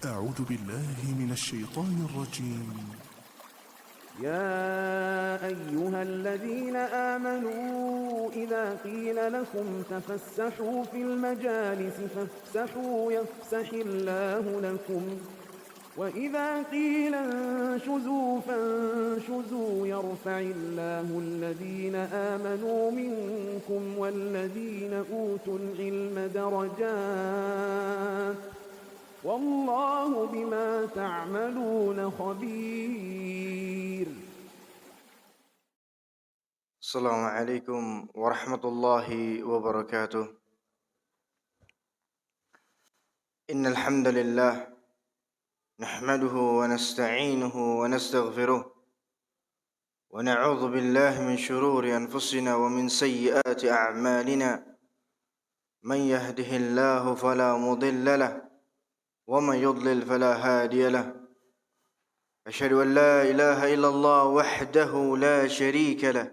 أعوذ بالله من الشيطان الرجيم. يا أيها الذين آمنوا إذا قيل لكم تفسحوا في المجالس فافسحوا يفسح الله لكم وإذا قيل انشزوا فانشزوا يرفع الله الذين آمنوا منكم والذين أوتوا العلم درجات والله بما تعملون خبير. السلام عليكم ورحمة الله وبركاته. إن الحمد لله نحمده ونستعينه ونستغفره ونعوذ بالله من شرور أنفسنا ومن سيئات أعمالنا. من يهده الله فلا مضل له ومن يضلل فلا هادي له. أشهد أن لا إله إلا الله وحده لا شريك له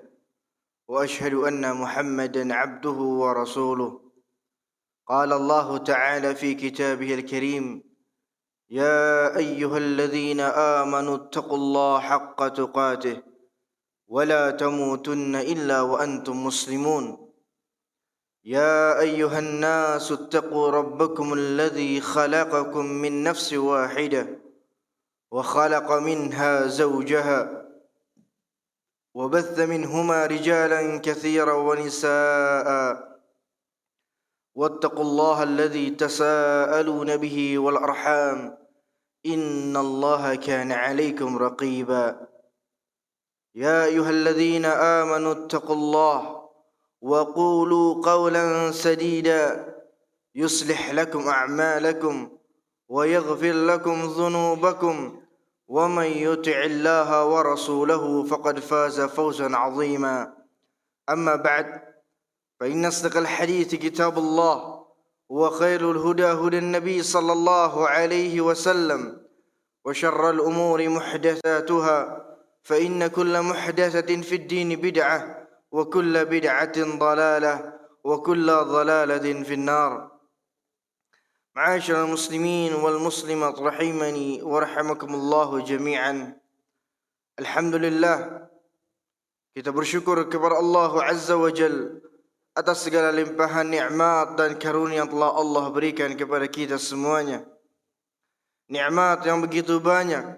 وأشهد أن محمدا عبده ورسوله. قال الله تعالى في كتابه الكريم: يا أيها الذين آمنوا اتقوا الله حق تقاته ولا تموتن إلا وأنتم مسلمون. يا أيها الناس اتقوا ربكم الذي خلقكم من نفس واحدة وخلق منها زوجها وبث منهما رجالا كثيرا ونساء واتقوا الله الذي تساءلون به والأرحام إن الله كان عليكم رقيبا. يا أيها الذين آمنوا اتقوا الله وقولوا قولا سديدا يصلح لكم أعمالكم ويغفر لكم ذنوبكم ومن يطع الله ورسوله فقد فاز فوزا عظيما. أما بعد فإن أصدق الحديث كتاب الله وخير الهدى هدى النبي صلى الله عليه وسلم وشر الأمور محدثاتها فإن كل محدثة في الدين بدعة وكل بدعة ضلالة وكل ضلالة في النار. معاشر المسلمين والمسلمات rahimani wa rahimakumullah jami'an. Alhamdulillah, kita bersyukur kepada Allah Azza wa Jal atas segala limpahan nikmat dan karunia yang telah Allah berikan kepada kita semuanya. Nikmat yang begitu banyak,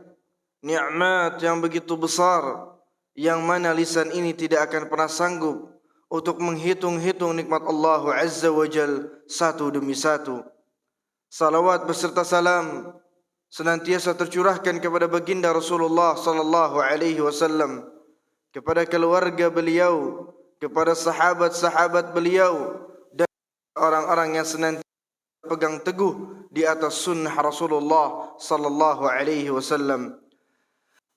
nikmat yang begitu besar, yang mana lisan ini tidak akan pernah sanggup untuk menghitung-hitung nikmat Allah Azza wa Jal satu demi satu. Salawat beserta salam senantiasa tercurahkan kepada baginda Rasulullah sallallahu alaihi wasallam, kepada keluarga beliau, kepada sahabat-sahabat beliau, dan orang-orang yang senantiasa pegang teguh di atas sunnah Rasulullah sallallahu alaihi wasallam.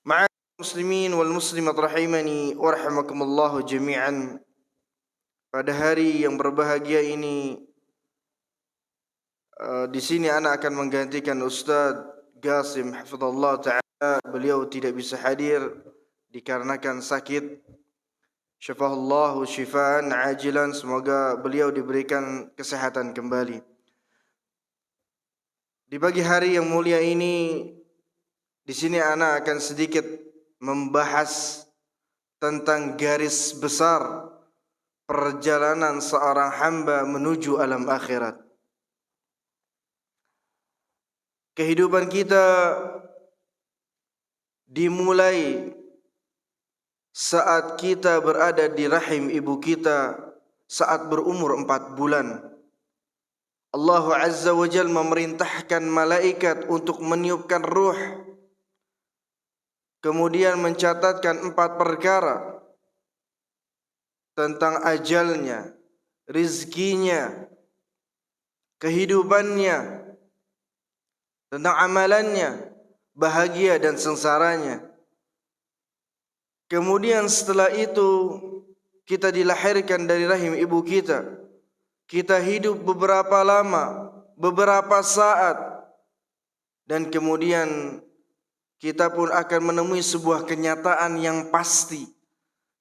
Ma'asyiral muslimin wal muslimat rahimani wa rahimakumullah jami'an. Pada hari yang berbahagia ini, di sini ana akan menggantikan Ustaz Qasim hafizallahu taala. Beliau tidak bisa hadir dikarenakan sakit. Syafahullahu syifaan ajilan, semoga beliau diberikan kesehatan kembali. Di pagi hari yang mulia ini, di sini ana akan sedikit membahas tentang garis besar perjalanan seorang hamba menuju alam akhirat. Kehidupan kita dimulai saat kita berada di rahim ibu kita saat berumur 4 bulan. Allah Azza wa Jal memerintahkan malaikat untuk meniupkan ruh, kemudian mencatatkan 4 perkara tentang ajalnya, rizkinya, kehidupannya, tentang amalannya, bahagia dan sengsaranya. Kemudian setelah itu kita dilahirkan dari rahim ibu kita. Kita hidup beberapa lama, beberapa saat, dan kemudian kita pun akan menemui sebuah kenyataan yang pasti,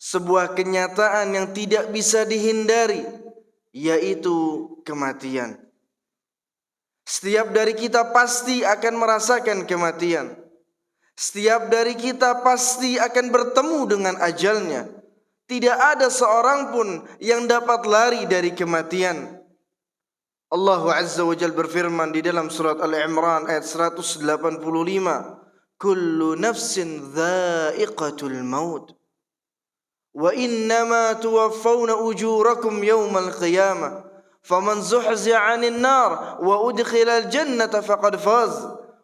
sebuah kenyataan yang tidak bisa dihindari, yaitu kematian. Setiap dari kita pasti akan merasakan kematian. Setiap dari kita pasti akan bertemu dengan ajalnya. Tidak ada seorang pun yang dapat lari dari kematian. Allah Azza wa Jalla berfirman di dalam surat Al-Imran ayat 185, "Kullu nafsin dha'iqatul maut wa innama tuwaffawna ujurakum yawmal qiyamah faman zuhzi'a 'anil nar wa udkhilal jannata faqad faz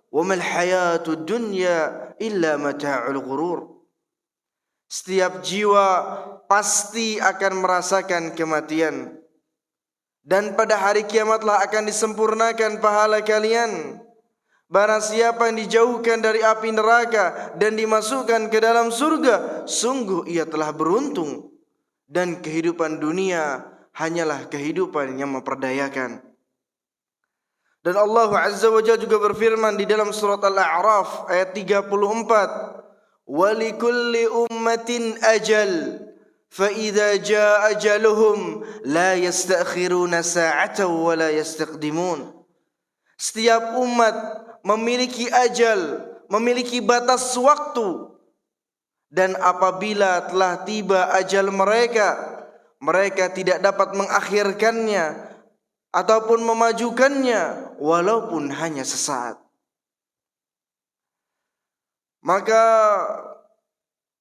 wa mal hayatud dunya illa mata'ul ghurur." Setiap jiwa pasti akan merasakan kematian, dan pada hari kiamatlah akan disempurnakan pahala kalian. Barang siapa yang dijauhkan dari api neraka dan dimasukkan ke dalam surga, sungguh ia telah beruntung, dan kehidupan dunia hanyalah kehidupan yang memperdayakan. Dan Allah Azza wa Jalla juga berfirman di dalam surat Al-A'raf ayat 34, وَلِكُلِّ أُمَّةٍ أَجَلٌ فَإِذَا جَاءَ أَجَلُهُمْ لَا يَسْتَأْخِرُونَ سَاعَةً وَلَا يَسْتَقْدِمُونَ. Setiap umat memiliki ajal, memiliki batas waktu, dan apabila telah tiba ajal mereka, mereka tidak dapat mengakhirkannya ataupun memajukannya walaupun hanya sesaat. Maka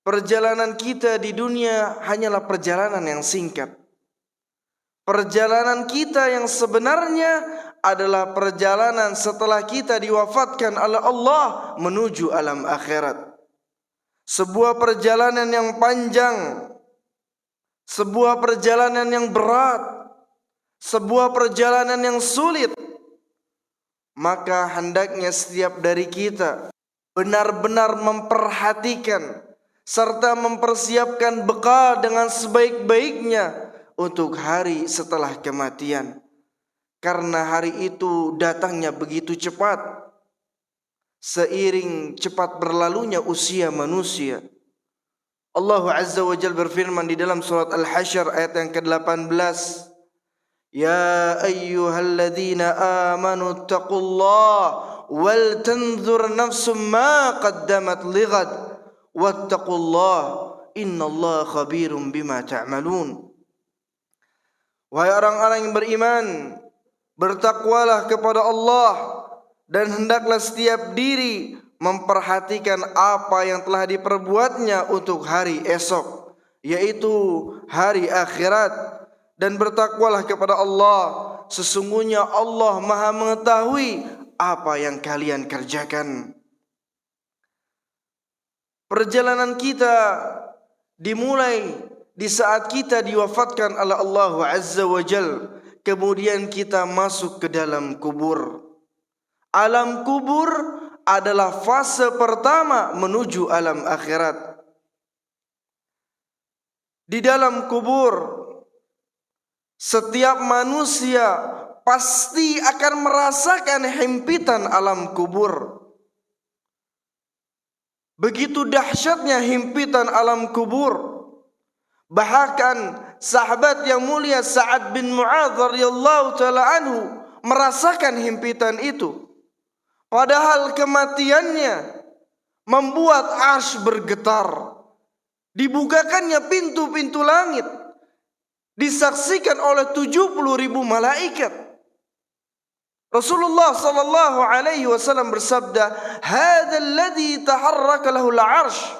perjalanan kita di dunia hanyalah perjalanan yang singkat. Perjalanan kita yang sebenarnya adalah perjalanan setelah kita diwafatkan oleh Allah menuju alam akhirat. Sebuah perjalanan yang panjang, sebuah perjalanan yang berat, sebuah perjalanan yang sulit. Maka hendaknya setiap dari kita benar-benar memperhatikan serta mempersiapkan bekal dengan sebaik-baiknya untuk hari setelah kematian. Karena hari itu datangnya begitu cepat, seiring cepat berlalunya usia manusia. Allah Azza wa Jalla berfirman di dalam surat Al-Hasyr ayat yang ke-18, "Ya ayyuhalladzina amanu taqullaha wal tanzur nafsum ma qaddamat lighad wattaqullaha innallaha khabirum bima ta'malun." Wahai orang-orang yang beriman, bertakwalah kepada Allah, dan hendaklah setiap diri memperhatikan apa yang telah diperbuatnya untuk hari esok, yaitu hari akhirat. Dan bertakwalah kepada Allah, sesungguhnya Allah Maha mengetahui apa yang kalian kerjakan. Perjalanan kita dimulai di saat kita diwafatkan oleh Allah Azza wa Jalla, kemudian kita masuk ke dalam kubur. Alam kubur adalah fase pertama menuju alam akhirat. Di dalam kubur, setiap manusia pasti akan merasakan himpitan alam kubur. Begitu dahsyatnya himpitan alam kubur. Bahkan sahabat yang mulia Sa'ad bin Mu'adz radhiyallahu taala anhu merasakan himpitan itu. Padahal kematiannya membuat arsy bergetar. Dibukakannya pintu-pintu langit, disaksikan oleh 70.000 malaikat. Rasulullah sallallahu alaihi wasallam bersabda, "Hadzal ladzi taharraka lahu al-'arsy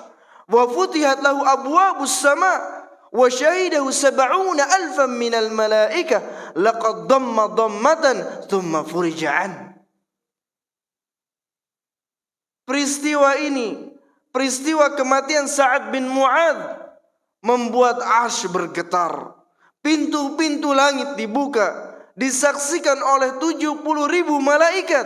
wa futihat lahu abwabus sama' wa syahidahu 70,000 minal malaikah laqad damma dammatan thumma furija an." Peristiwa ini, peristiwa kematian Sa'ad bin Mu'adz, membuat arsy bergetar. Pintu-pintu langit dibuka, disaksikan oleh 70.000 malaikat.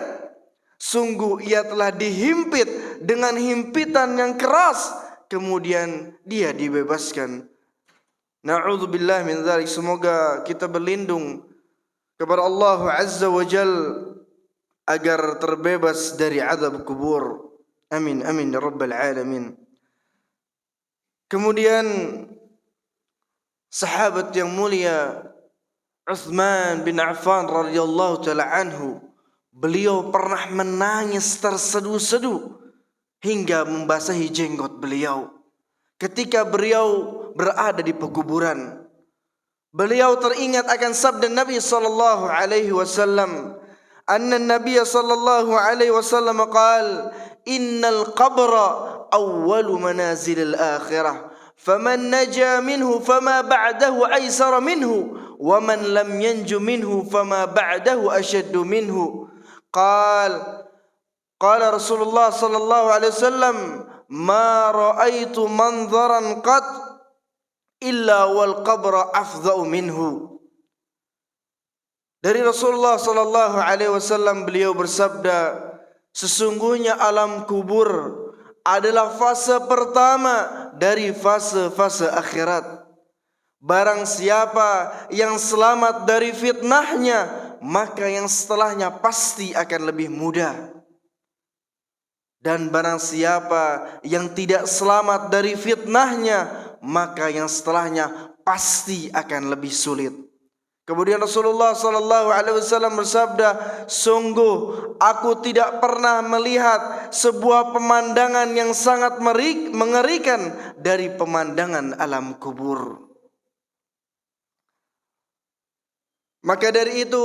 Sungguh ia telah dihimpit dengan himpitan yang keras, kemudian dia dibebaskan. Na'udzubillah min dzalik. Semoga kita berlindung kepada Allah Azza wa Jalla agar terbebas dari azab kubur. Amin amin ya rabbal alamin. Kemudian sahabat yang mulia Utsman bin Affan radhiyallahu taala anhu Beliau pernah menangis terseduh-seduh hingga membasahi jenggot beliau. Ketika beliau berada di pekuburan, beliau teringat akan sabda Nabi sallallahu alaihi wasallam, anna Nabi sallallahu alaihi wasallam qala, innal qabra awwalu manazilil akhirah, faman naja minhu fama ba'dahu aysara minhu, wa man lam yanju minhu fama ba'dahu ashaddu minhu. Qala Rasulullah sallallahu alaihi wasallam, ma ra'aitu manzaran qat illa wal qabra afdha'u minhu. Dari Rasulullah sallallahu alaihi wasallam beliau bersabda, sesungguhnya alam kubur adalah fase pertama dari fase-fase akhirat. Barang siapa yang selamat dari fitnahnya, maka yang setelahnya pasti akan lebih mudah. Dan barang siapa yang tidak selamat dari fitnahnya, maka yang setelahnya pasti akan lebih sulit. Kemudian Rasulullah sallallahu alaihi wasallam bersabda, sungguh aku tidak pernah melihat sebuah pemandangan yang sangat mengerikan dari pemandangan alam kubur. Maka dari itu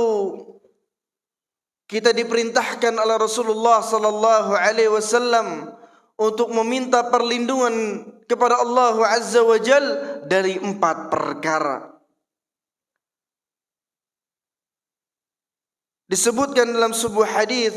kita diperintahkan oleh Rasulullah sallallahu alaihi wasallam untuk meminta perlindungan kepada Allah Azza wa Jal dari 4 perkara. Disebutkan dalam sebuah hadis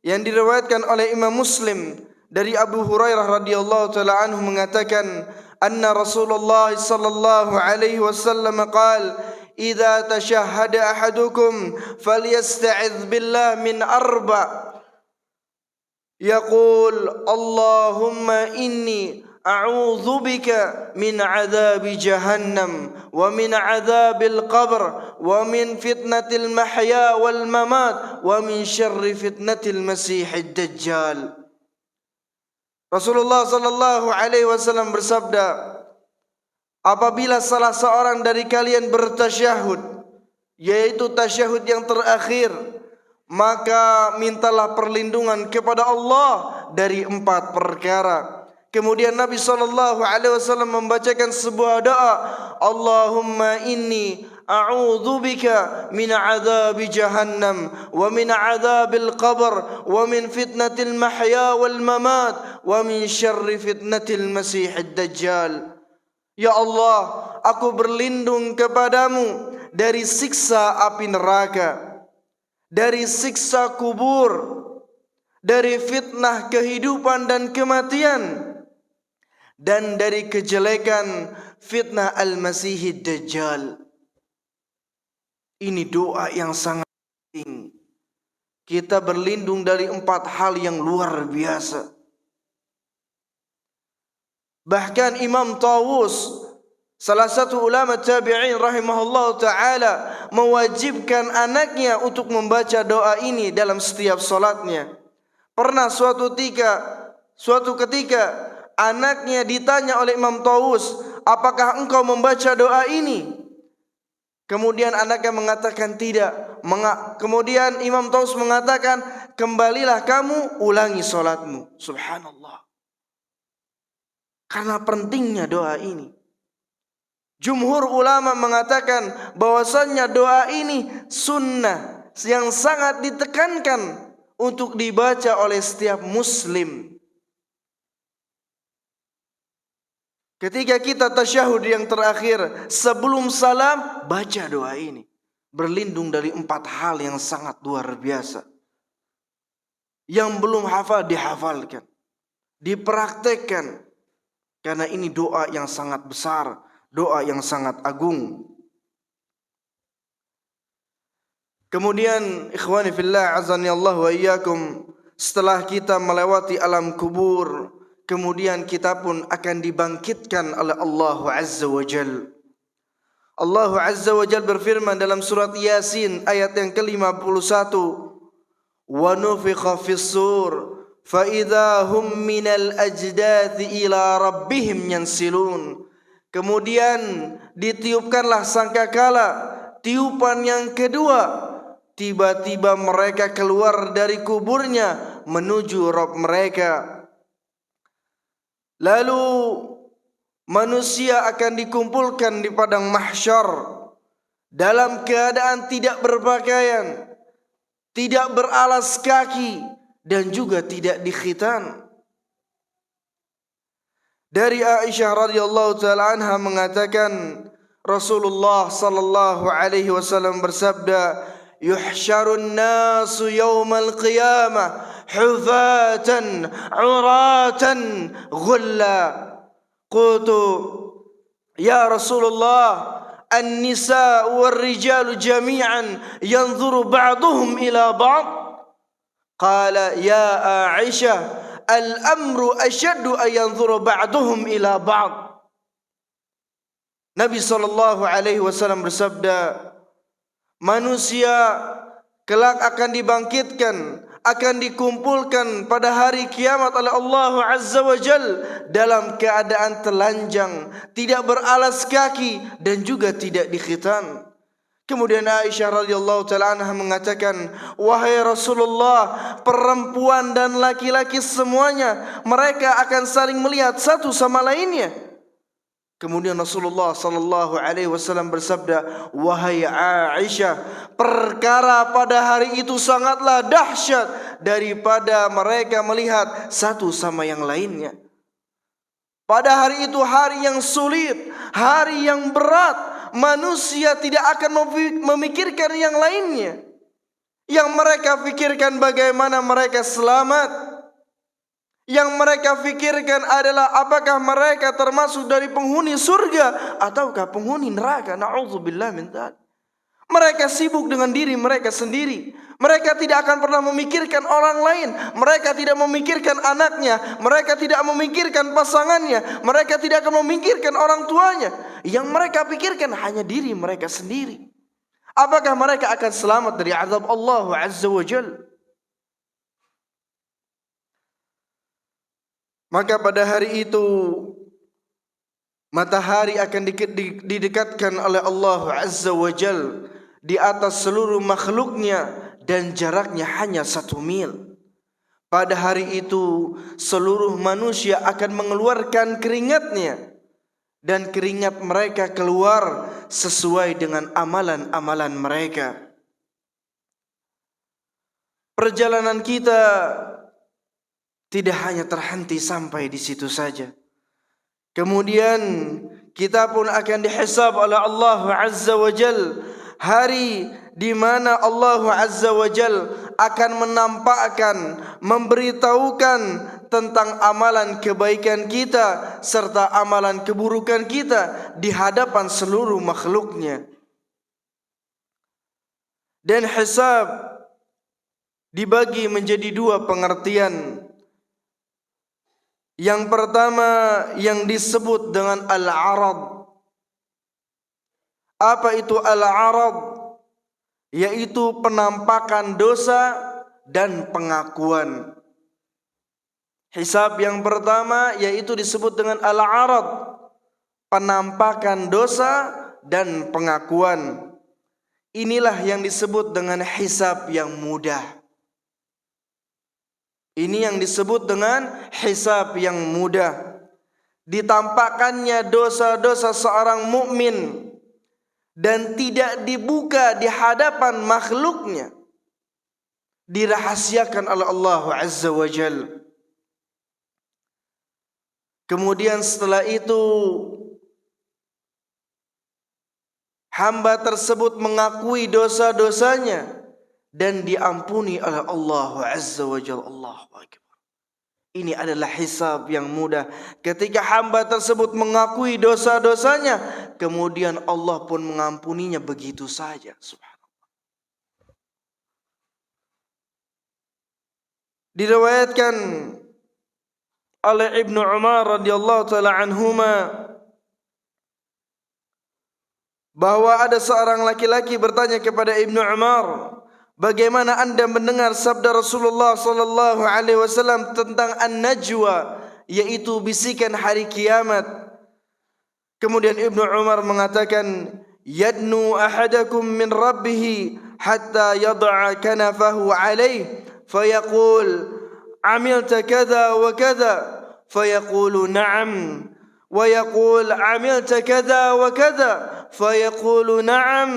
yang diriwayatkan oleh Imam Muslim dari Abu Hurairah radhiyallahu taala anhu mengatakan, anna Rasulullah sallallahu alaihi wasallam qala, idza tashahhada ahadukum falyasta'idz billah min 4. Yaqul Allahumma inni a'udzu bika min 'adzabi jahannam wa min 'adzabil qabr wa min fitnatil mahya wal mamat wa min syarri fitnatil masiihid dajjal. Rasulullah sallallahu alaihi wasallam bersabda, apabila salah seorang dari kalian bertasyahud, yaitu tasyahud yang terakhir, maka mintalah perlindungan kepada Allah dari 4 perkara. Kemudian Nabi SAW membacakan sebuah doa, Allahumma inni a'udzu bika min 'adzabi jahannam wa min 'adzabil qabr wa min fitnatil mahya wal mamat wa min syarri fitnatil masiihid dajjal. Ya Allah, aku berlindung kepadamu dari siksa api neraka, dari siksa kubur, dari fitnah kehidupan dan kematian, dan dari kejelekan fitnah al-Masihid Dajjal. Ini doa yang sangat penting. Kita berlindung dari 4 hal yang luar biasa. Bahkan Imam Tawus, salah satu ulama tabi'in rahimahullah ta'ala, mewajibkan anaknya untuk membaca doa ini dalam setiap solatnya. Pernah suatu ketika anaknya ditanya oleh Imam Tawus, apakah engkau membaca doa ini? Kemudian anaknya mengatakan tidak. Kemudian Imam Tawus mengatakan, kembalilah kamu ulangi solatmu. Subhanallah. Karena pentingnya doa ini. Jumhur ulama mengatakan bahwasannya doa ini sunnah yang sangat ditekankan untuk dibaca oleh setiap muslim. Ketika kita tasyahud yang terakhir, sebelum salam, baca doa ini. Berlindung dari 4 hal yang sangat luar biasa. Yang belum hafal dihafalkan, dipraktekkan. Karena ini doa yang sangat besar, doa yang sangat agung. Kemudian ikhwani fillah azani Allah wa iyyakum, setelah kita melewati alam kubur, kemudian kita pun akan dibangkitkan oleh Allah Azza wa Jal. Allah Azza wa Jal berfirman dalam surat Yasin ayat yang ke-51, wa nufikha fis-sur fa idza hum minal ajdathi ila rabbihim yansilun. Kemudian ditiupkanlah sangkakala, tiupan yang kedua, tiba-tiba mereka keluar dari kuburnya menuju Rabb mereka. Lalu manusia akan dikumpulkan di padang mahsyar dalam keadaan tidak berpakaian, tidak beralas kaki, dan juga tidak dikhitan. Dari Aisyah radhiyallahu taala anha mengatakan, Rasulullah sallallahu alaihi wasallam bersabda, "Yuhsyarun nasu yaumal qiyamah hufatan uratan ghulla." Qultu, "Ya Rasulullah, an-nisa wal-rijalu jami'an yanzuru ba'duhum ila ba'd?" Qala, "Ya Aisyah, al-amru asyaddu an yanzuru ba'duhum ila ba'd." Nabi SAW bersabda, manusia kelak akan dibangkitkan, akan dikumpulkan pada hari kiamat oleh Allah Azza wa Jal dalam keadaan telanjang, tidak beralas kaki, dan juga tidak dikhitan. Kemudian Aisyah radhiyallahu taala anha mengatakan, "Wahai Rasulullah, perempuan dan laki-laki semuanya mereka akan saling melihat satu sama lainnya." Kemudian Rasulullah sallallahu alaihi wasallam bersabda, "Wahai Aisyah, perkara pada hari itu sangatlah dahsyat daripada mereka melihat satu sama yang lainnya." Pada hari itu hari yang sulit, hari yang berat. Manusia tidak akan memikirkan yang lainnya. Yang mereka pikirkan bagaimana mereka selamat. Yang mereka pikirkan adalah apakah mereka termasuk dari penghuni surga ataukah penghuni neraka. Na'udzubillah min dzalik. Mereka sibuk dengan diri mereka sendiri. Mereka tidak akan pernah memikirkan orang lain. Mereka tidak memikirkan anaknya. Mereka tidak memikirkan pasangannya. Mereka tidak akan memikirkan orang tuanya. Yang mereka pikirkan hanya diri mereka sendiri. Apakah mereka akan selamat dari azab Allah Azza wa Jalla? Maka pada hari itu matahari akan didekatkan oleh Allah Azza wa Jal di atas seluruh makhluknya dan jaraknya hanya 1 mil. Pada hari itu seluruh manusia akan mengeluarkan keringatnya dan keringat mereka keluar sesuai dengan amalan-amalan mereka. Perjalanan kita tidak hanya terhenti sampai di situ saja. Kemudian kita pun akan dihisab oleh Allah Azza wa Jal, hari di mana Allah Azza wa Jal akan menampakkan, memberitahukan tentang amalan kebaikan kita serta amalan keburukan kita di hadapan seluruh makhluknya. Dan hisab dibagi menjadi 2 pengertian. Yang pertama yang disebut dengan al-arad. Apa itu al-arad? Yaitu penampakan dosa dan pengakuan. Hisab yang pertama yaitu disebut dengan al-arad, penampakan dosa dan pengakuan. Inilah yang disebut dengan hisab yang mudah. Ini yang disebut dengan hisab yang mudah. Ditampakkannya dosa-dosa seorang mukmin dan tidak dibuka di hadapan makhluknya. Dirahasiakan oleh Allah Azza wa Jalla. Kemudian setelah itu hamba tersebut mengakui dosa-dosanya dan diampuni oleh Allah Azza wa Jalla. Allahu Akbar. Ini adalah hisab yang mudah. Ketika hamba tersebut mengakui dosa-dosanya, kemudian Allah pun mengampuninya begitu saja. Subhanallah. Diriwayatkan oleh Ibnu Umar radhiyallahu taala anhuma bahwa ada seorang laki-laki bertanya kepada Ibnu Umar, bagaimana anda mendengar sabda Rasulullah sallallahu alaihi wasallam tentang an-najwa, yaitu bisikan hari kiamat? Kemudian Ibnu Umar mengatakan, yadnu ahadakum min rabbih حتى يضع كنفه عليه فيقول عملت كذا وكذا فيقول نعم ويقول عملت كذا وكذا فيقول نعم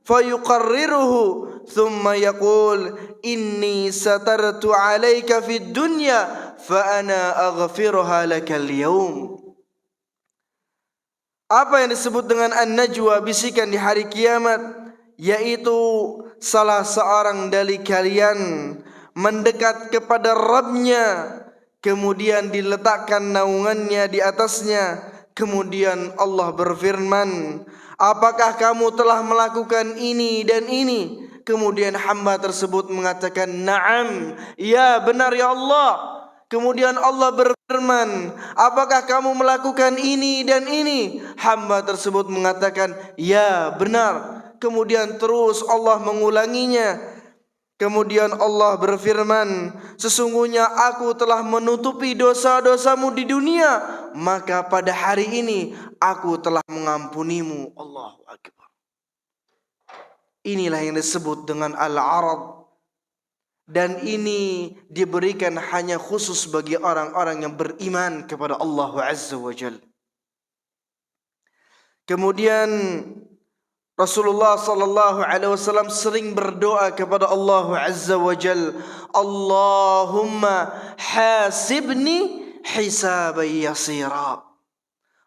فيقرره ثم يقول إني سترت عليك في الدنيا فأنا أغفرها لك اليوم. Apa yang disebut dengan an-najwa, bisikan di hari kiamat, yaitu salah seorang dari kalian mendekat kepada Rabb-Nya, kemudian diletakkan naungannya di atasnya, kemudian Allah berfirman, apakah kamu telah melakukan ini dan ini? Kemudian hamba tersebut mengatakan, na'am, ya benar ya Allah. Kemudian Allah berfirman, apakah kamu melakukan ini dan ini? Hamba tersebut mengatakan, ya benar. Kemudian terus Allah mengulanginya. Kemudian Allah berfirman, sesungguhnya aku telah menutupi dosa-dosamu di dunia, maka pada hari ini aku telah mengampunimu. Allahu Akbar. Inilah yang disebut dengan al-arad. Dan ini diberikan hanya khusus bagi orang-orang yang beriman kepada Allah Azza wa Jalla. Kemudian Rasulullah sallallahu alaihi wasallam sering berdoa kepada Allah Azza wa Jalla, Allahumma hasibni hisaban yasira.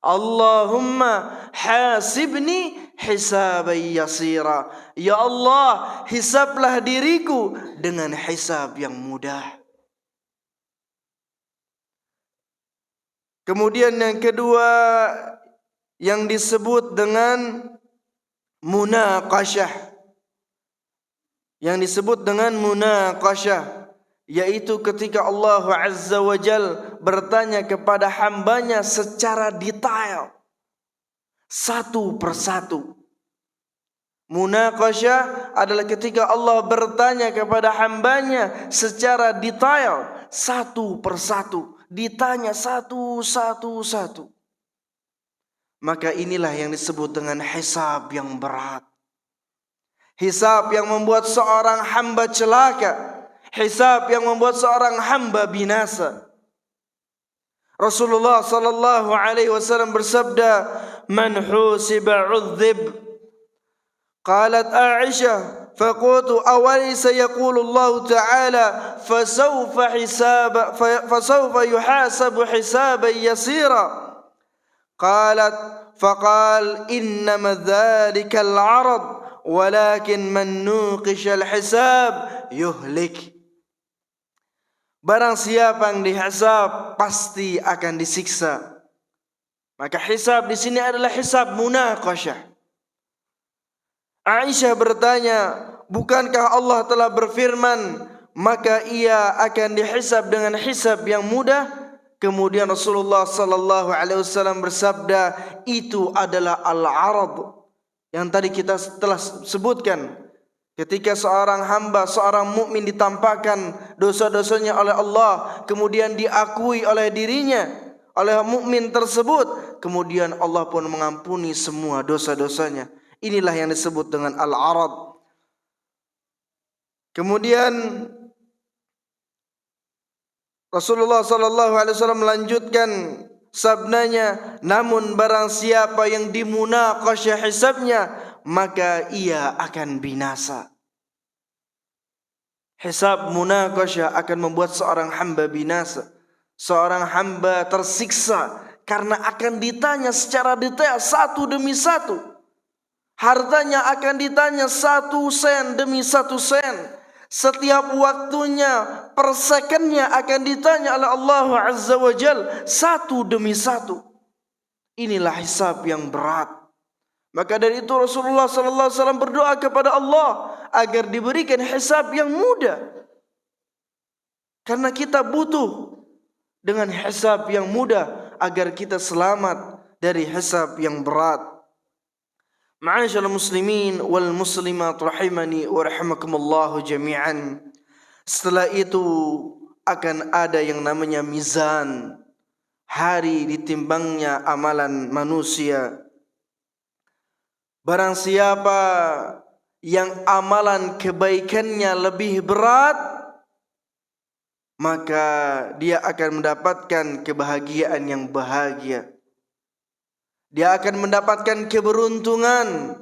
Allahumma hasibni hisaban yasira. Ya Allah, hisablah diriku dengan hisab yang mudah. Kemudian yang kedua yang disebut dengan munaqasyah. Yang disebut dengan munaqasyah, yaitu ketika Allah Azza wa Jal bertanya kepada hambanya secara detail, satu persatu. Munaqasyah adalah ketika Allah bertanya kepada hambanya secara detail, satu persatu, ditanya satu. Maka inilah yang disebut dengan hisab yang berat. Hisab yang membuat seorang hamba celaka. Hisab yang membuat seorang hamba binasa. Rasulullah sallallahu alaihi wasallam bersabda, "Man husiba 'udzib." Qalat Aisyah, faqultu awalaysa yaqulu Allah Ta'ala fasawfa yuhasabu hisaban yasira. Qalat faqal innama dhalika al-'arad walakin man nuqisha al-hisab yuhlik. Barang siapa yang dihisab pasti akan disiksa. Maka hisab di sini adalah hisab munaqasyah. Aisyah bertanya, bukankah Allah telah berfirman, maka ia akan dihisab dengan hisab yang mudah? Kemudian Rasulullah sallallahu alaihi wasallam bersabda, itu adalah al-'arad yang tadi kita telah sebutkan. Ketika seorang hamba, seorang mukmin ditampakkan dosa-dosanya oleh Allah, kemudian diakui oleh dirinya, oleh mukmin tersebut, kemudian Allah pun mengampuni semua dosa-dosanya. Inilah yang disebut dengan al-'arad. Kemudian Rasulullah sallallahu alaihi wasallam melanjutkan sabdanya, namun barang siapa yang dimunaqasyah hisabnya, maka ia akan binasa. Hisab munaqasyah akan membuat seorang hamba binasa. Seorang hamba tersiksa karena akan ditanya secara detail satu demi satu. Hartanya akan ditanya 1 sen demi 1 sen. Setiap waktunya, per sekennya akan ditanya oleh Allah Azza wa Jal satu demi satu. Inilah hisab yang berat. Maka dari itu Rasulullah sallallahu alaihi wasallam berdoa kepada Allah agar diberikan hisab yang mudah. Karena kita butuh dengan hisab yang mudah agar kita selamat dari hisab yang berat. Ma'asyiral muslimin wal muslimat rahimani wa rahimakumullah jami'an. Setelah itu akan ada yang namanya mizan, hari ditimbangnya amalan manusia. Barang siapa yang amalan kebaikannya lebih berat, maka dia akan mendapatkan kebahagiaan yang bahagia. Dia akan mendapatkan keberuntungan.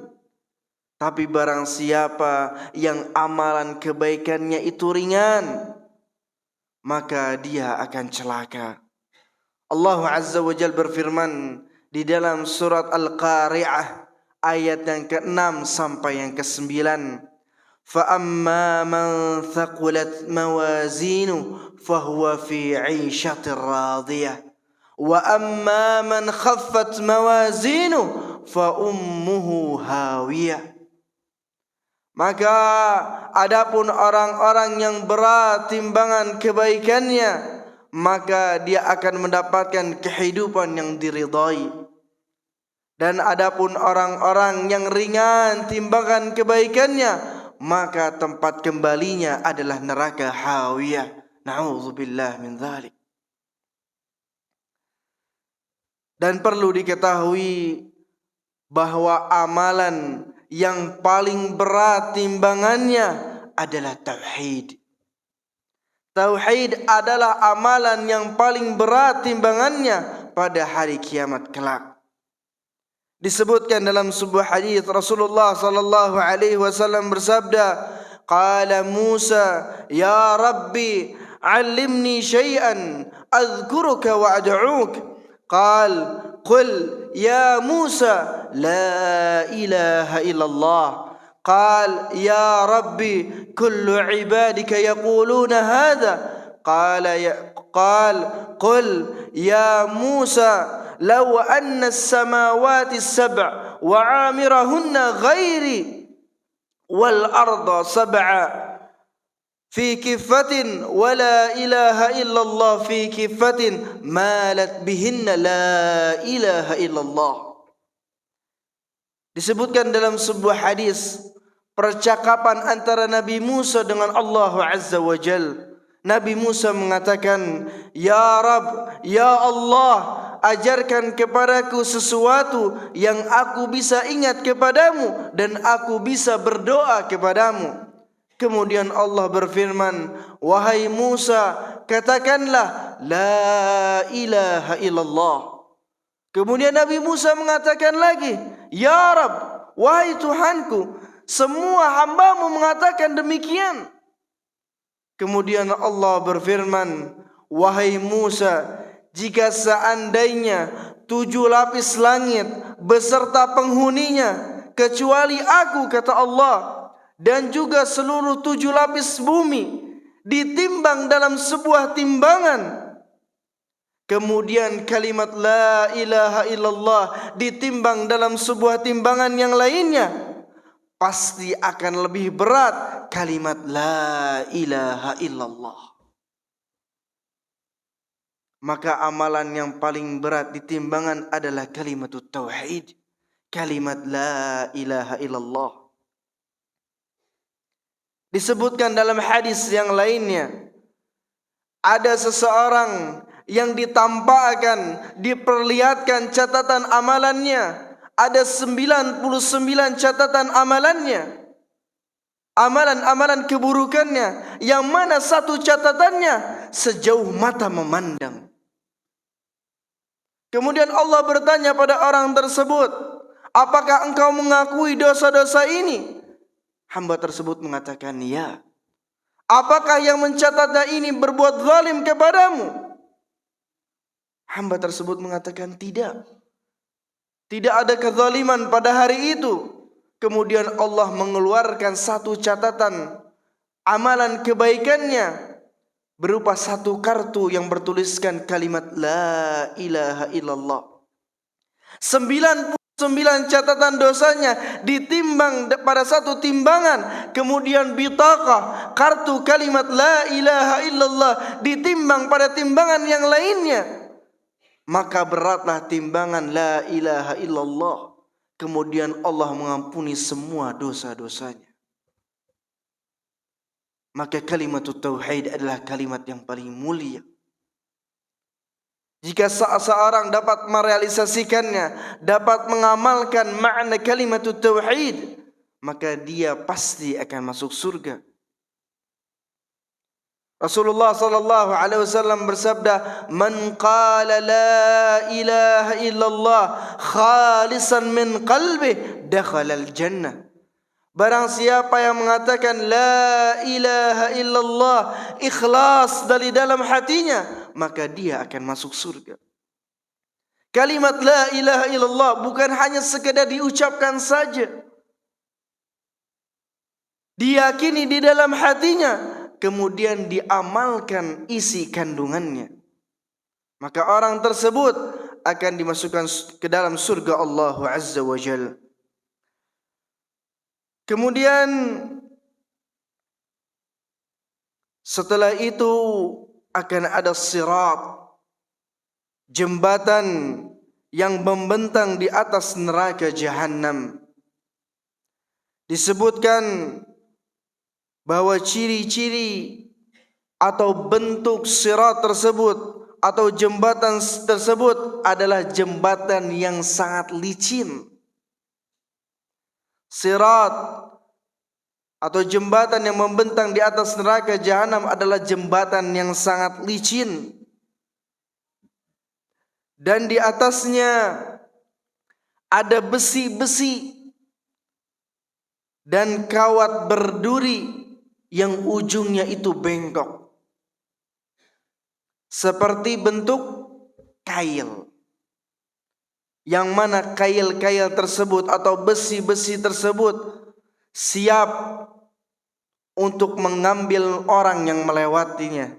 Tapi barang siapa yang amalan kebaikannya itu ringan, maka dia akan celaka. Allah Azza wa Jalla berfirman di dalam surat Al-Qari'ah ayat yang ke-6 sampai yang ke-9. فَأَمَّا مَنْ ثَقُلَتْ مَوَازِينُهُ فَهُوَ فِي عِيشَةٍ رَاضِيَةٍ وَأَمَّا مَنْ خَفَّتْ مَوَازِينُهُ فَأُمُّهُ هَاوِيَةٌ. Maka adapun orang-orang yang berat timbangan kebaikannya, maka dia akan mendapatkan kehidupan yang diridai. Dan adapun orang-orang yang ringan timbangan kebaikannya, maka tempat kembalinya adalah neraka hawiyah. Na'udzubillah min dzalik. Dan perlu diketahui bahwa amalan yang paling berat timbangannya adalah tauhid. Tauhid adalah amalan yang paling berat timbangannya pada hari kiamat kelak. Disebutkan dalam sebuah hadis Rasulullah sallallahu alaihi wasallam bersabda, qala Musa, ya Rabbi, 'allimni syai'an adhkuruka wa ad'uk. Qal, qul ya Musa, la ilaha illallah. قال يا ربي كل عبادك يقولون هذا. قال قل يا موسى لو أن السماوات السبع وعامرهن غيري والأرض سبع في كفة ولا إله إلا الله في كفة مالت بهن لا إله إلا الله. Disebutkan dalam sebuah hadis percakapan antara Nabi Musa dengan Allah Azza wa Jal. Nabi Musa mengatakan, ya Rabb, ya Allah, ajarkan kepadaku sesuatu yang aku bisa ingat kepadamu dan aku bisa berdoa kepadamu. Kemudian Allah berfirman, wahai Musa, katakanlah la ilaha illallah. Kemudian Nabi Musa mengatakan lagi, ya Rabb, wahai Tuhanku, semua hambamu mengatakan demikian. Kemudian Allah berfirman, wahai Musa, jika seandainya 7 lapis langit beserta penghuninya, kecuali aku, kata Allah, dan juga seluruh 7 lapis bumi ditimbang dalam sebuah timbangan, kemudian kalimat la ilaha illallah ditimbang dalam sebuah timbangan yang lainnya, pasti akan lebih berat kalimat la ilaha illallah. Maka amalan yang paling berat di timbangan adalah kalimat tauhid, kalimat la ilaha illallah. Disebutkan dalam hadis yang lainnya, ada seseorang yang ditampakkan, diperlihatkan catatan amalannya. Ada 99 catatan amalannya, amalan-amalan keburukannya, yang mana satu catatannya sejauh mata memandang. Kemudian Allah bertanya pada orang tersebut, apakah engkau mengakui dosa-dosa ini? Hamba tersebut mengatakan, ya. Apakah yang mencatatnya ini berbuat zalim kepadamu? Hamba tersebut mengatakan, tidak. Tidak ada kezaliman pada hari itu. Kemudian Allah mengeluarkan satu catatan amalan kebaikannya berupa satu kartu yang bertuliskan kalimat la ilaha illallah. 99 catatan dosanya ditimbang pada satu timbangan. Kemudian bitaqah, kartu kalimat la ilaha illallah, ditimbang pada timbangan yang lainnya. Maka beratlah timbangan la ilaha illallah. Kemudian Allah mengampuni semua dosa-dosanya. Maka kalimat tauhid adalah kalimat yang paling mulia. Jika seseorang dapat merealisasikannya, dapat mengamalkan makna kalimat tauhid, maka dia pasti akan masuk surga. Rasulullah sallallahu alaihi wasallam bersabda, "Man qala la ilaha illallah khalisan min qalbihi dakhala al-jannah." Barang siapa yang mengatakan la ilaha illallah ikhlas dari dalam hatinya, maka dia akan masuk surga. Kalimat la ilaha illallah bukan hanya sekedar diucapkan saja, diyakini di dalam hatinya, kemudian diamalkan isi kandungannya, maka orang tersebut akan dimasukkan ke dalam surga Allah Azza wa Jalla. Kemudian setelah itu akan ada sirat, jembatan yang membentang di atas neraka jahanam. Disebutkan bahwa ciri-ciri atau bentuk sirat tersebut atau jembatan tersebut adalah jembatan yang sangat licin. Sirat atau jembatan yang membentang di atas neraka jahanam adalah jembatan yang sangat licin, dan di atasnya ada besi-besi dan kawat berduri yang ujungnya itu bengkok seperti bentuk kail, yang mana kail-kail tersebut atau besi-besi tersebut siap untuk mengambil orang yang melewatinya.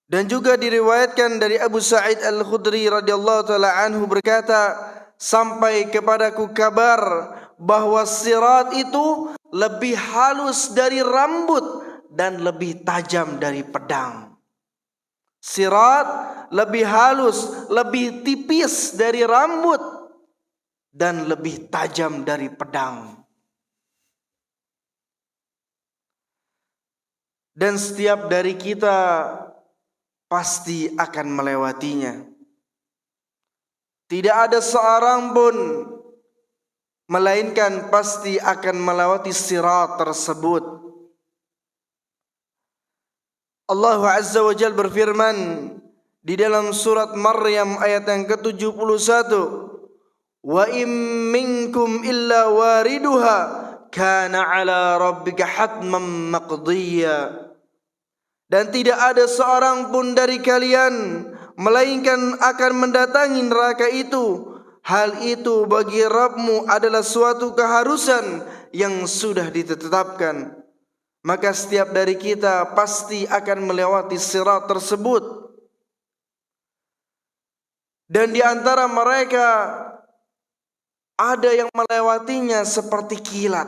Dan juga diriwayatkan dari Abu Sa'id Al-Khudri radhiyallahu taala anhu berkata, sampai kepadaku kabar bahwa sirat itu lebih halus dari rambut dan lebih tajam dari pedang. Sirat lebih halus, lebih tipis dari rambut dan lebih tajam dari pedang. Dan setiap dari kita pasti akan melewatinya. Tidak ada seorang pun melainkan pasti akan melewati sirat tersebut. Allah Azza wa Jalla berfirman di dalam surat Maryam ayat yang ke-71, "Wa im minkum illa wariduha kana ala rabbika hatman maqdiya." Dan tidak ada seorang pun dari kalian melainkan akan mendatangi neraka itu. Hal itu bagi Rabbmu adalah suatu keharusan yang sudah ditetapkan. Maka setiap dari kita pasti akan melewati sirat tersebut. Dan di antara mereka ada yang melewatinya seperti kilat.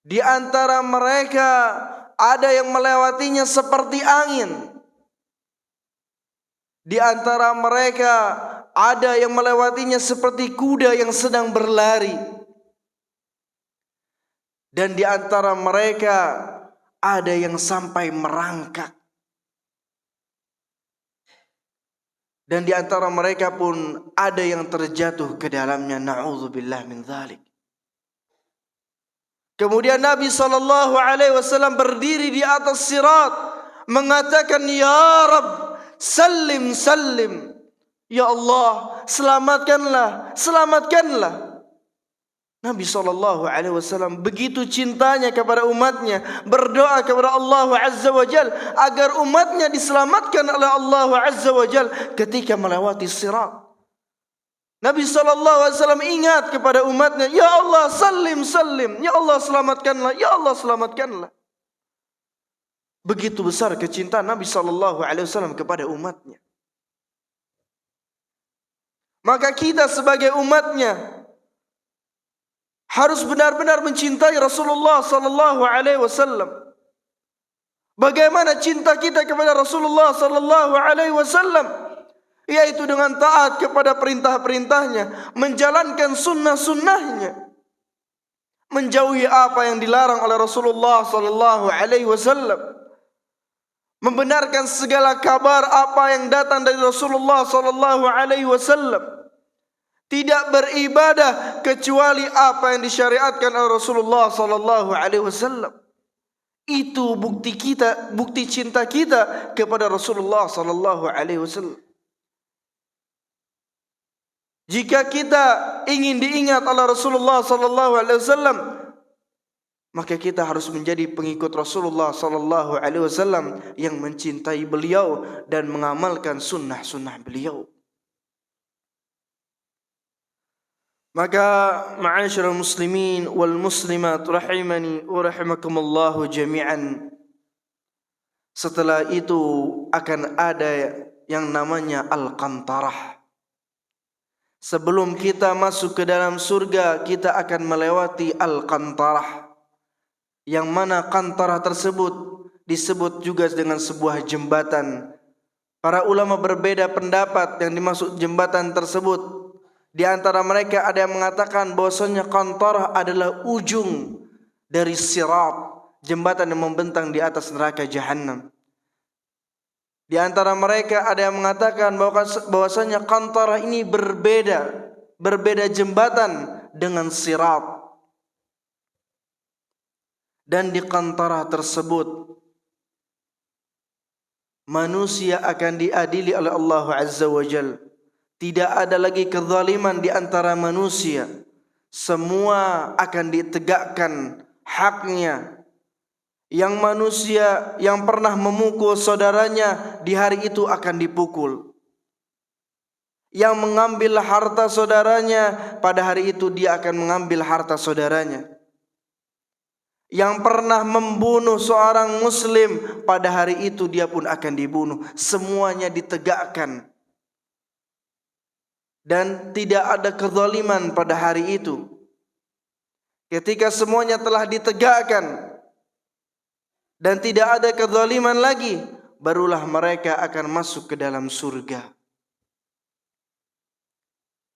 Di antara mereka ada yang melewatinya seperti angin. Di antara mereka ada yang melewatinya seperti kuda yang sedang berlari. Dan di antara mereka ada yang sampai merangkak. Dan di antara mereka pun ada yang terjatuh ke dalamnya. Na'udzubillah min dzalik. Kemudian Nabi SAW berdiri di atas sirat mengatakan, "Ya Rabb, salim salim." Ya Allah, selamatkanlah, selamatkanlah. Nabi SAW begitu cintanya kepada umatnya, berdoa kepada Allah Azza wa Jal agar umatnya diselamatkan oleh Allah Azza wa Jal ketika melewati sirat. Nabi SAW ingat kepada umatnya, "Ya Allah, salim salim, ya Allah selamatkanlah, ya Allah selamatkanlah." Begitu besar kecintaan Nabi SAW kepada umatnya. Maka kita sebagai umatnya harus benar-benar mencintai Rasulullah sallallahu alaihi wasallam. Bagaimana cinta kita kepada Rasulullah sallallahu alaihi wasallam? Yaitu dengan taat kepada perintah-perintahnya, menjalankan sunnah-sunnahnya, menjauhi apa yang dilarang oleh Rasulullah sallallahu alaihi wasallam, membenarkan segala kabar apa yang datang dari Rasulullah sallallahu alaihi wasallam, tidak beribadah kecuali apa yang disyariatkan oleh Rasulullah sallallahu alaihi wasallam. Itu bukti cinta kita kepada Rasulullah sallallahu alaihi wasallam. Jika kita ingin diingat oleh Rasulullah sallallahu alaihi wasallam, maka kita harus menjadi pengikut Rasulullah sallallahu alaihi wasallam yang mencintai beliau dan mengamalkan sunnah-sunnah beliau. Maka ma'asyiral muslimin wal muslimat rahimani wa rahimakumullah jami'an, setelah itu akan ada yang namanya al-qantarah. Sebelum kita masuk ke dalam surga, kita akan melewati al-qantarah, yang mana qantarah tersebut disebut juga dengan sebuah jembatan. Para ulama berbeda pendapat yang dimaksud jembatan tersebut. Di antara mereka ada yang mengatakan bahwasanya qantarah adalah ujung dari sirat, jembatan yang membentang di atas neraka Jahannam. Di antara mereka ada yang mengatakan bahwasanya qantarah ini berbeda jembatan dengan sirat. Dan di qantarah tersebut manusia akan diadili oleh Allah Azza wa Jalla. Tidak ada lagi kezaliman di antara manusia. Semua akan ditegakkan haknya. Yang manusia yang pernah memukul saudaranya di hari itu akan dipukul. Yang mengambil harta saudaranya pada hari itu dia akan mengambil harta saudaranya. Yang pernah membunuh seorang muslim pada hari itu dia pun akan dibunuh. Semuanya ditegakkan. Dan tidak ada kezaliman pada hari itu. Ketika semuanya telah ditegakkan dan tidak ada kezaliman lagi, barulah mereka akan masuk ke dalam surga.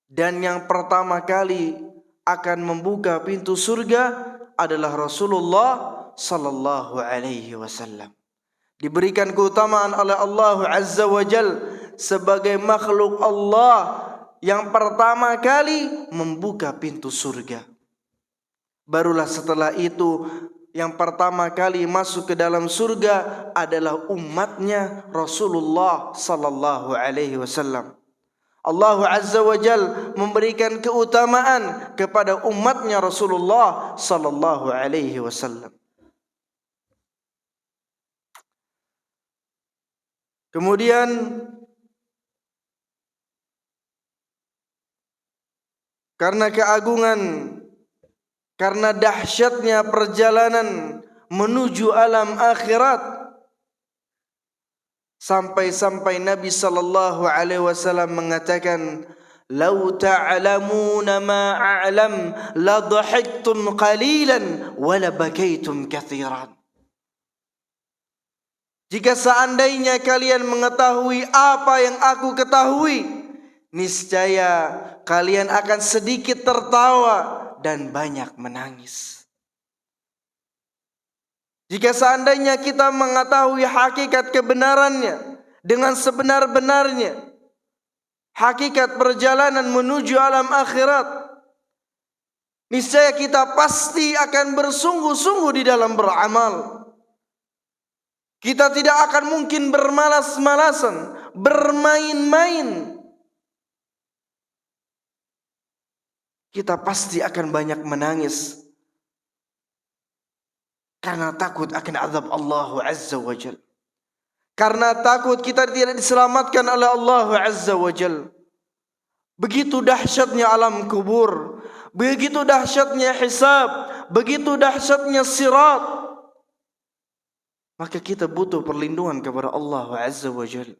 Dan yang pertama kali akan membuka pintu surga adalah Rasulullah sallallahu alaihi wasallam. Diberikan keutamaan oleh Allah Azza wa Jalla sebagai makhluk Allah yang pertama kali membuka pintu surga. Barulah setelah itu yang pertama kali masuk ke dalam surga adalah umatnya Rasulullah sallallahu alaihi wasallam. Allah Azza wa Jalla memberikan keutamaan kepada umatnya Rasulullah sallallahu alaihi wasallam. Kemudian karena keagungan, karena dahsyatnya perjalanan menuju alam akhirat, sampai-sampai Nabi sallallahu alaihi wasallam mengatakan, "Lau ta'lamuna ma a'lam la dhahiktum qalilan wa la bakaitum katsiran." Jika seandainya kalian mengetahui apa yang aku ketahui, niscaya kalian akan sedikit tertawa dan banyak menangis. Jika seandainya kita mengetahui hakikat kebenarannya dengan sebenar-benarnya, hakikat perjalanan menuju alam akhirat, niscaya kita pasti akan bersungguh-sungguh di dalam beramal. Kita tidak akan mungkin bermalas-malasan, bermain-main. Kita pasti akan banyak menangis karena takut akan azab Allah Azza wa Jalla. Karena takut kita tidak diselamatkan oleh Allah Azza wa Jalla. Begitu dahsyatnya alam kubur, begitu dahsyatnya hisab, begitu dahsyatnya sirat. Maka kita butuh perlindungan kepada Allah Azza wa Jalla.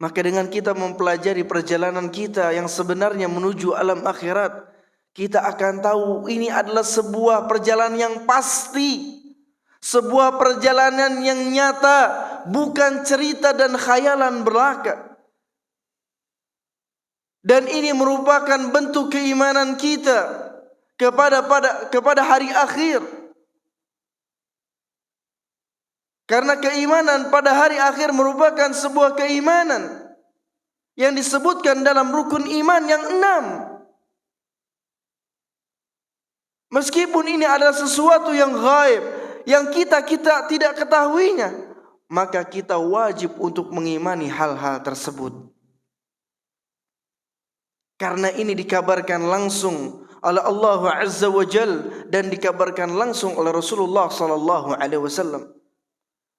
Maka dengan kita mempelajari perjalanan kita yang sebenarnya menuju alam akhirat, kita akan tahu ini adalah sebuah perjalanan yang pasti, sebuah perjalanan yang nyata, bukan cerita dan khayalan belaka. Dan ini merupakan bentuk keimanan kita kepada hari akhir. Karena keimanan pada hari akhir merupakan sebuah keimanan yang disebutkan dalam rukun iman yang 6. Meskipun ini adalah sesuatu yang gaib, yang kita tidak ketahuinya, maka kita wajib untuk mengimani hal-hal tersebut. Karena ini dikabarkan langsung oleh Allah Azza wa Jal dan dikabarkan langsung oleh Rasulullah sallallahu alaihi wasallam.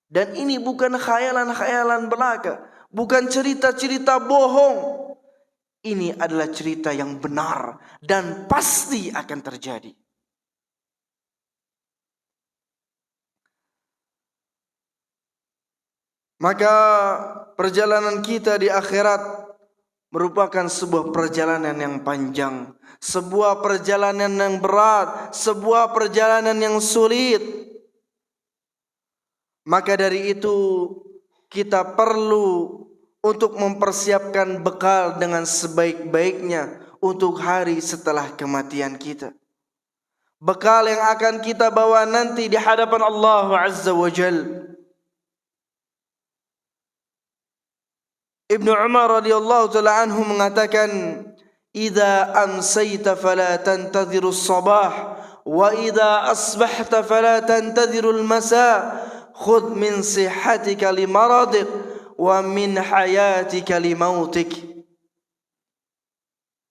Dan ini bukan khayalan-khayalan belaka, bukan cerita-cerita bohong. Ini adalah cerita yang benar dan pasti akan terjadi. Maka perjalanan kita di akhirat merupakan sebuah perjalanan yang panjang, sebuah perjalanan yang berat, sebuah perjalanan yang sulit. Maka dari itu kita perlu untuk mempersiapkan bekal dengan sebaik-baiknya untuk hari setelah kematian kita. Bekal yang akan kita bawa nanti di hadapan Allah Azza wa Jal. Ibnu Umar radhiyallahu ta'ala anhu mengatakan, "Idza amsayta fala tantadhiru as-sabah wa idza asbahta fala tantadhiru al-masa. Khudh min sihhatika li maradik wa min hayatika li mautik."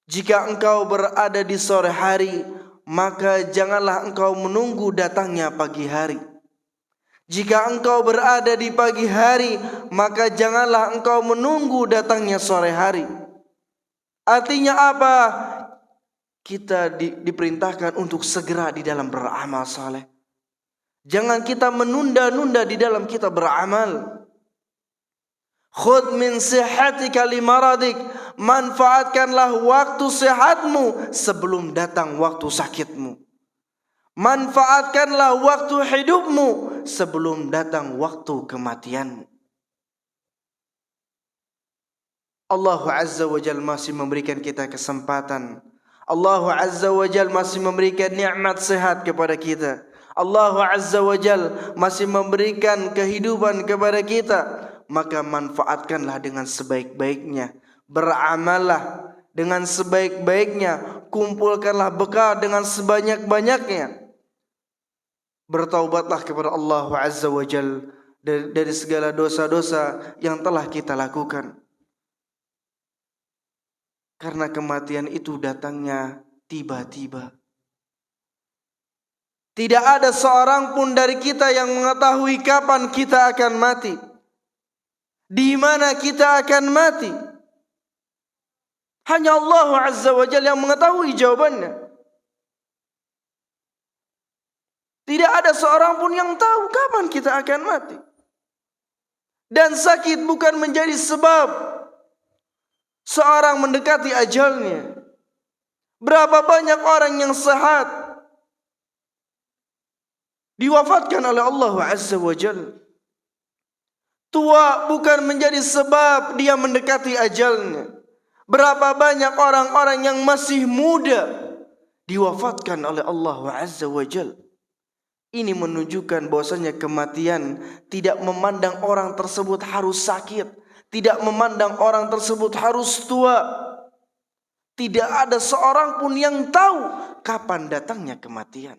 Jika engkau berada di sore hari, maka janganlah engkau menunggu datangnya pagi hari. Jika engkau berada di pagi hari, maka janganlah engkau menunggu datangnya sore hari. Artinya apa? Kita diperintahkan untuk segera di dalam beramal saleh. Jangan kita menunda-nunda di dalam kita beramal. Khudh min sihhatika li maradik. Manfaatkanlah waktu sehatmu sebelum datang waktu sakitmu. Manfaatkanlah waktu hidupmu sebelum datang waktu kematianmu. Allah Azza wa Jal masih memberikan kita kesempatan. Allah Azza wa Jal masih memberikan nikmat sehat kepada kita. Allah Azza wa Jal masih memberikan kehidupan kepada kita. Maka manfaatkanlah dengan sebaik-baiknya. Beramallah dengan sebaik-baiknya. Kumpulkanlah bekal dengan sebanyak-banyaknya. Bertaubatlah kepada Allah Azza wa Jal dari segala dosa-dosa yang telah kita lakukan. Karena kematian itu datangnya tiba-tiba. Tidak ada seorang pun dari kita yang mengetahui kapan kita akan mati. Di mana kita akan mati. Hanya Allah Azza wa Jalla yang mengetahui jawabannya. Tidak ada seorang pun yang tahu kapan kita akan mati. Dan sakit bukan menjadi sebab seorang mendekati ajalnya. Berapa banyak orang yang sehat diwafatkan oleh Allah Azza wa Jalla. Tua bukan menjadi sebab dia mendekati ajalnya. Berapa banyak orang-orang yang masih muda diwafatkan oleh Allah Azza wa Jalla. Ini menunjukkan bahwasanya kematian tidak memandang orang tersebut harus sakit, tidak memandang orang tersebut harus tua. Tidak ada seorang pun yang tahu kapan datangnya kematian.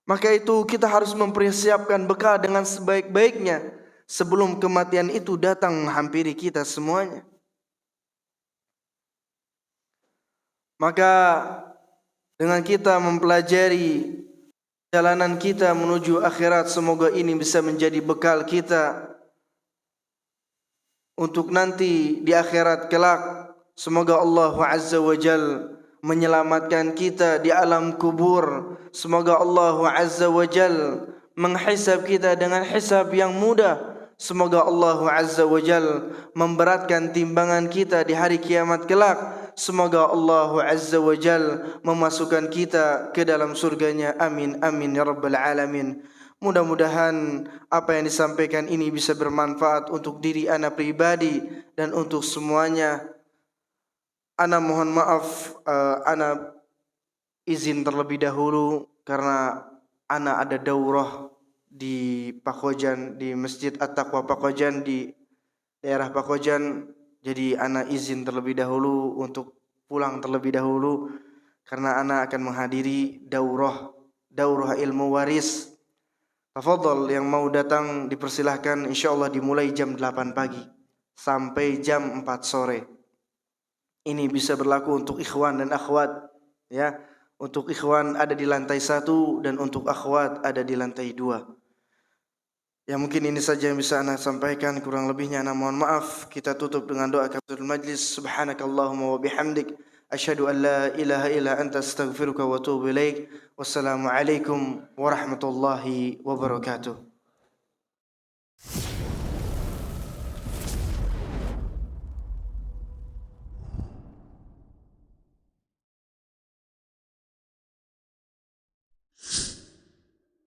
Maka itu kita harus mempersiapkan bekal dengan sebaik-baiknya sebelum kematian itu datang menghampiri kita semuanya. Maka dengan kita mempelajari jalanan kita menuju akhirat, semoga ini bisa menjadi bekal kita untuk nanti di akhirat kelak. Semoga Allah Azza wa Jal menyelamatkan kita di alam kubur. Semoga Allah Azza wa Jal menghisab kita dengan hisab yang mudah. Semoga Allah Azza wa Jal memberatkan timbangan kita di hari kiamat kelak. Semoga Allah Azza wa Jal memasukkan kita ke dalam surganya. Amin, amin ya rabbal alamin. Mudah-mudahan apa yang disampaikan ini bisa bermanfaat untuk diri ana pribadi dan untuk semuanya. Ana mohon maaf, ana izin terlebih dahulu karena ana ada daurah di Pakojan, di Masjid At-Taqwa Pakojan di daerah Pakojan. Jadi ana izin terlebih dahulu untuk pulang terlebih dahulu karena ana akan menghadiri daurah ilmu waris. Tafadhol yang mau datang dipersilahkan, insyaallah dimulai jam 8 pagi sampai jam 4 sore. Ini bisa berlaku untuk ikhwan dan akhwat ya. Untuk ikhwan ada di lantai 1 dan untuk akhwat ada di lantai 2. Ya mungkin ini saja yang bisa ana sampaikan, kurang lebihnya ana mohon maaf. Kita tutup dengan doa kafaratul majlis. Subhanakallahumma wa bihamdik asyhadu an la ilaha illa anta astaghfiruka wa atubu ilaik. Wassalamu alaikum warahmatullahi wabarakatuh.